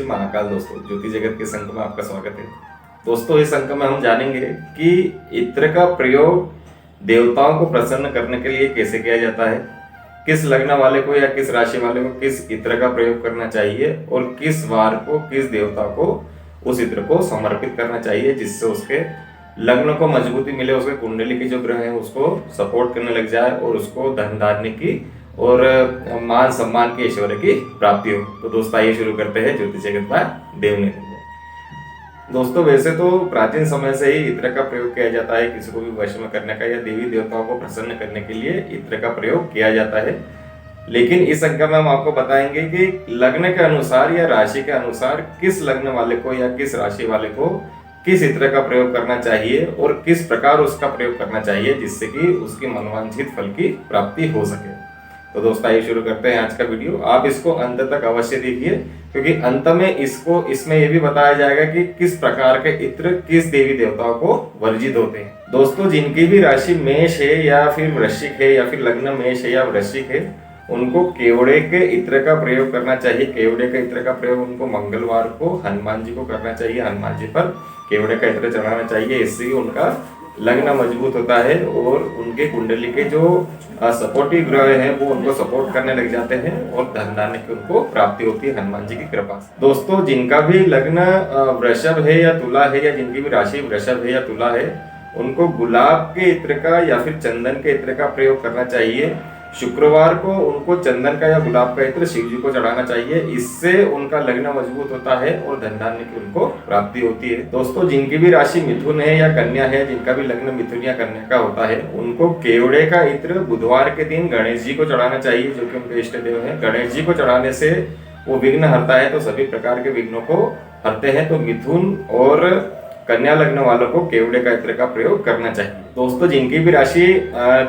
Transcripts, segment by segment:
महाकाल। दोस्तों, ज्योति जगत के संघ में आपका स्वागत है। दोस्तों, इस अंक में हम जानेंगे कि इत्र का प्रयोग देवताओं को प्रसन्न करने के लिए कैसे किया जाता है, किस लग्न वाले को या किस राशि वाले को किस इत्र का प्रयोग करना चाहिए और किस वार को किस देवता को उस इत्र को समर्पित करना चाहिए, जिससे उसके लग्न को मजबूती मिले, उसके कुंडली की जो ग्रह है उसको सपोर्ट करने लग जाए और उसको धन धान्य की और मान सम्मान की ऐश्वर्य की प्राप्ति हो। तो दोस्तों, आइए शुरू करते हैं ज्योतिष जगत का देवने। दोस्तों, वैसे तो प्राचीन समय से ही इत्र का प्रयोग किया जाता है किसी को भी वश में करने का या देवी देवताओं को प्रसन्न करने के लिए इत्र का प्रयोग किया जाता है। लेकिन इस अंक में हम आपको बताएंगे कि लग्न के अनुसार या राशि के अनुसार किस लग्न वाले को या किस राशि वाले को किस इत्र का प्रयोग करना चाहिए और किस प्रकार उसका प्रयोग करना चाहिए, जिससे कि उसकी मनोवांछित फल की प्राप्ति हो सके। तो दोस्तों, आइए शुरू करते हैं आज का वीडियो। आप इसको अंत तक अवश्य देखिए, क्योंकि अंत में इसमें यह भी बताया जाएगा कि किस प्रकार के इत्र किस देवी देवताओं को वर्जित होते हैं। दोस्तों, जिनकी भी राशि मेष है या फिर वृश्चिक है या फिर लग्न मेष है या वृश्चिक है, उनको केवड़े के इत्र का प्रयोग करना चाहिए। केवड़े के इत्र का प्रयोग उनको मंगलवार को हनुमान जी को करना चाहिए। हनुमान जी पर केवड़े का इत्र चढ़ाना चाहिए। इससे उनका लग्न मजबूत होता है और उनके कुंडली के जो सपोर्टिव ग्रह हैं वो उनको सपोर्ट करने लग जाते हैं और धन धान्य की उनको प्राप्ति होती है हनुमान जी की कृपा से। दोस्तों, जिनका भी लग्न वृषभ है या तुला है या जिनकी भी राशि वृषभ है या तुला है, उनको गुलाब के इत्र का या फिर चंदन के इत्र का प्रयोग करना चाहिए। शुक्रवार को उनको चंदन का या गुलाब का इत्र शिव जी को चढ़ाना चाहिए। इससे उनका लग्न मजबूत होता है और धन धान्य की उनको प्राप्ति होती है। दोस्तों, जिनकी भी राशि मिथुन है या कन्या है, जिनका भी लग्न मिथुन या कन्या का होता है, उनको केवड़े का इत्र बुधवार के दिन गणेश जी को चढ़ाना चाहिए, जो कि उनके इष्ट देव हैं। गणेश जी को चढ़ाने से वो विघ्न हरता है, तो सभी प्रकार के विघ्नों को हरते हैं। तो मिथुन और कन्या लग्न वालों को केवड़े का इत्र का प्रयोग करना चाहिए। दोस्तों, जिनकी भी राशि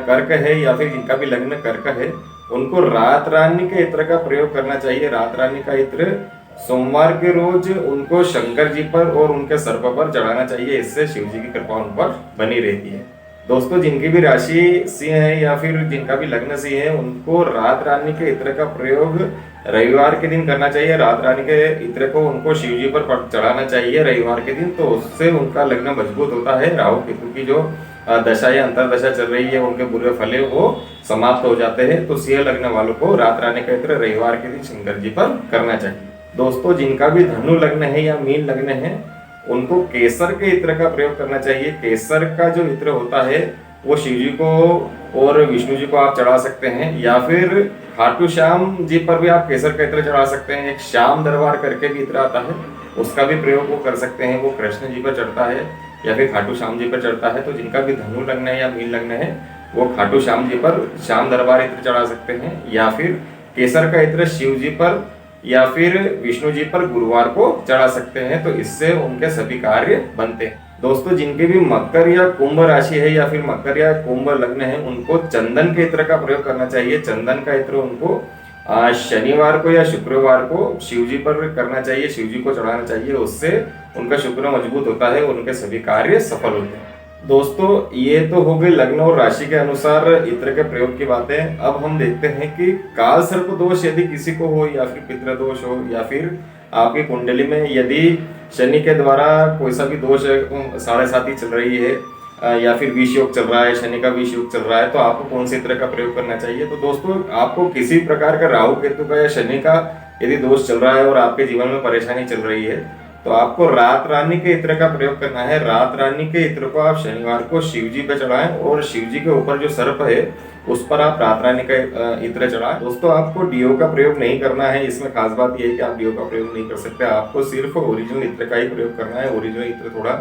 कर्क है या फिर जिनका भी लग्न कर्क है, उनको रात रानी के इत्र का प्रयोग करना चाहिए। रात रानी का इत्र सोमवार के रोज उनको शंकर जी पर और उनके सर्प पर चढ़ाना चाहिए। इससे शिव जी की कृपा उन पर बनी रहती है। दोस्तों, जिनकी भी राशि सिंह है या फिर जिनका भी लग्न सिंह है, उनको रात रानी के इत्र का प्रयोग रविवार के दिन करना चाहिए। रात रानी के इत्र को उनको शिव जी पर चढ़ाना चाहिए रविवार के दिन, तो उससे उनका लग्न मजबूत होता है। राहु केतु की जो दशा या अंतरदशा चल रही है, उनके बुरे फले वो समाप्त हो जाते हैं। तो सिंह लग्न वालों को रात रानी का इत्र रविवार के दिन शंकर जी पर करना चाहिए। दोस्तों, जिनका भी धनु लग्न है या मीन लग्न है, उनको केसर के इत्र का प्रयोग करना चाहिए। केसर का जो इत्र होता है वो शिव जी को और विष्णु जी को आप चढ़ा सकते हैं, या फिर खाटू श्याम जी पर भी आप केसर का इत्र चढ़ा सकते हैं। एक श्याम दरबार करके भी इत्र आता है, उसका भी प्रयोग वो कर सकते हैं। वो कृष्ण जी पर चढ़ता है या फिर खाटू श्याम जी पर चढ़ता है। तो जिनका भी धनु लग्न है या मीन लग्न है, वो खाटू श्याम जी पर श्याम दरबार इत्र चढ़ा सकते हैं, या फिर केसर का इत्र शिव जी पर या फिर विष्णु जी पर गुरुवार को चढ़ा सकते हैं। तो इससे उनके सभी कार्य बनते हैं। दोस्तों, जिनके भी मकर या कुंभ राशि है या फिर मकर या कुंभ लग्न है, उनको चंदन के इत्र का प्रयोग करना चाहिए। चंदन का इत्र उनको शनिवार को या शुक्रवार को शिव जी पर करना चाहिए, शिव जी को चढ़ाना चाहिए। उससे उनका शुक्र मजबूत होता है और उनके सभी कार्य सफल होते हैं। दोस्तों, ये तो हो गई लग्न और राशि के अनुसार इत्र के प्रयोग की बातें। अब हम देखते हैं कि काल सर्प दोष यदि किसी को हो या फिर पितृ दोष हो या फिर आपकी कुंडली में यदि शनि के द्वारा कोई सा भी दोष 7.5 चल रही है या फिर विष योग चल रहा है, शनि का विष योग चल रहा है, तो आपको कौन से इत्र का प्रयोग करना चाहिए। तो दोस्तों, आपको किसी प्रकार का राहु केतु का या शनि का यदि दोष चल रहा है और आपके जीवन में परेशानी चल रही है, तो आपको रात रानी के इत्र का प्रयोग करना है। रात रानी के इत्र को आप शनिवार को शिव जी पे चढ़ाएं और शिव जी के ऊपर जो सर्प है उस पर आप रात रानी का इत्र चढ़ाएं। दोस्तों, आपको डीओ का प्रयोग नहीं करना है। इसमें खास बात यह है कि आप डीओ का प्रयोग नहीं कर सकते। आपको सिर्फ ओरिजिनल इत्र का ही प्रयोग करना है। ओरिजिनल इत्र थोड़ा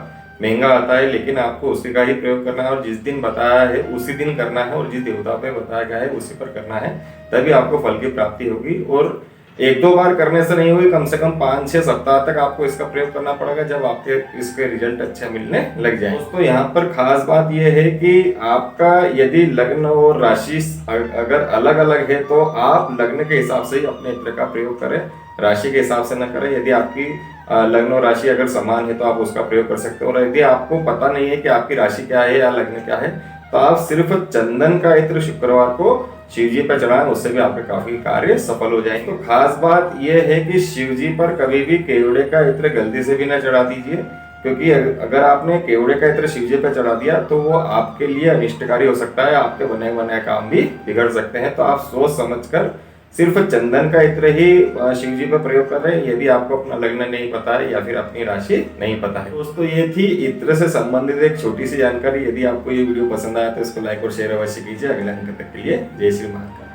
महंगा आता है, लेकिन आपको उसी का ही प्रयोग करना है और जिस दिन बताया है उसी दिन करना है और जिस देवता पे बताया गया है उसी पर करना है, तभी आपको फल की प्राप्ति होगी। और 1-2 बार करने से नहीं होगी, कम से कम 5-6 सप्ताह तक आपको इसका प्रयोग करना पड़ेगा, जब आपके इसके रिजल्ट अच्छे मिलने लग जाए। दोस्तों, यहाँ पर खास बात यह है कि आपका यदि लग्न और राशि अगर अलग अलग है, तो आप लग्न के हिसाब से ही अपने इत्र का प्रयोग करें, राशि के हिसाब से न करें। यदि आपकी लग्न और राशि अगर समान है तो आप उसका प्रयोग कर सकते हो, और यदि आपको पता नहीं है कि आपकी राशि क्या है या लग्न क्या है, तो आप सिर्फ चंदन का इत्र शुक्रवार को शिव जी पर चढ़ाएं, उससे भी आपके काफी कार्य सफल हो जाएंगे। तो खास बात यह है कि शिव जी पर कभी भी केवड़े का इत्र गलती से भी ना चढ़ा दीजिए, क्योंकि अगर आपने केवड़े का इत्र शिव जी पर चढ़ा दिया तो वो आपके लिए अनिष्टकारी हो सकता है, आपके बने बनाए काम भी बिगड़ सकते हैं। तो आप सोच समझकर सिर्फ चंदन का इत्र ही शिव जी पर प्रयोग कर रहे हैं, यदि आपको अपना लग्न नहीं पता है या फिर अपनी राशि नहीं पता है। दोस्तों ये थी इत्र से संबंधित एक छोटी सी जानकारी। यदि आपको ये वीडियो पसंद आया तो इसको लाइक और शेयर अवश्य कीजिए। अगले अंक तक के लिए जय श्री महाकाल।